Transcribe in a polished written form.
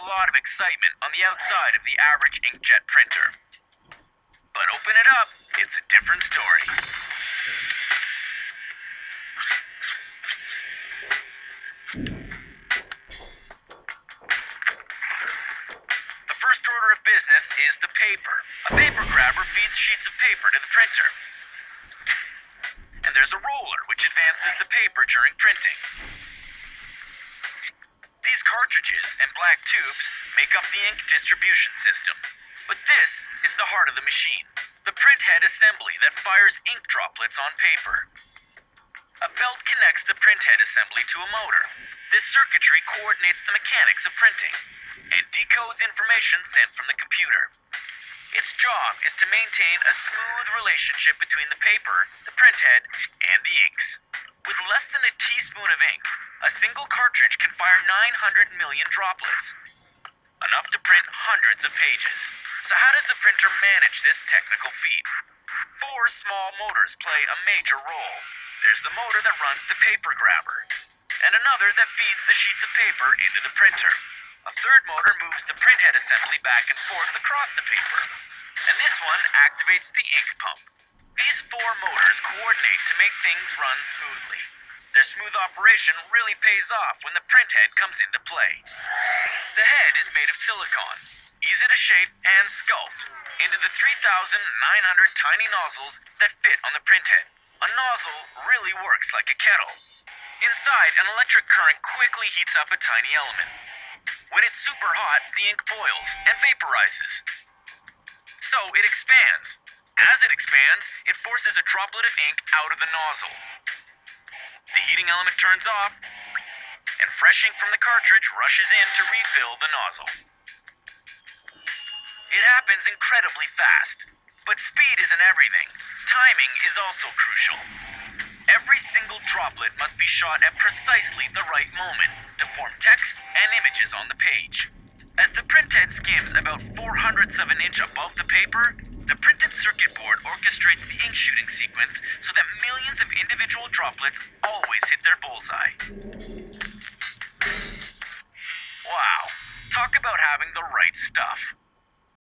lot of excitement on the outside of the average inkjet printer. But open it up, it's a different story. The first order of business is the paper. A paper grabber feeds sheets of paper to the printer. And there's a roller which advances the paper during printing. These cartridges and black tubes make up the ink distribution system. But this is the heart of the machine, the printhead assembly that fires ink droplets on paper. A belt connects the printhead assembly to a motor. This circuitry coordinates the mechanics of printing and decodes information sent from the computer. Its job is to maintain a smooth relationship between the paper, the printhead, and the inks. With less than a teaspoon of ink, a single cartridge can fire 900 million droplets, enough to print hundreds of pages. So how does the printer manage this technical feat? 4 small motors play a major role. There's the motor that runs the paper grabber, and another that feeds the sheets of paper into the printer. A third motor moves the printhead assembly back and forth across the paper, and this one activates the ink pump. These 4 motors coordinate to make things run smoothly. Their smooth operation really pays off when the printhead comes into play. The head is made of silicone, easy to shape and sculpt into the 3,900 tiny nozzles that fit on the printhead. A nozzle really works like a kettle. Inside, an electric current quickly heats up a tiny element. When it's super hot, the ink boils and vaporizes. So it expands. As it expands, it forces a droplet of ink out of the nozzle. The heating element turns off, and fresh ink from the cartridge rushes in to refill the nozzle. It happens incredibly fast, but speed isn't everything. Timing is also crucial. Every single droplet must be shot at precisely the right moment to form text and images on the page. As the printhead skims about 4/100 of an inch above the paper, the printed circuit board orchestrates the ink shooting sequence so that millions of individual droplets always hit their bullseye. Wow, talk about having the right stuff.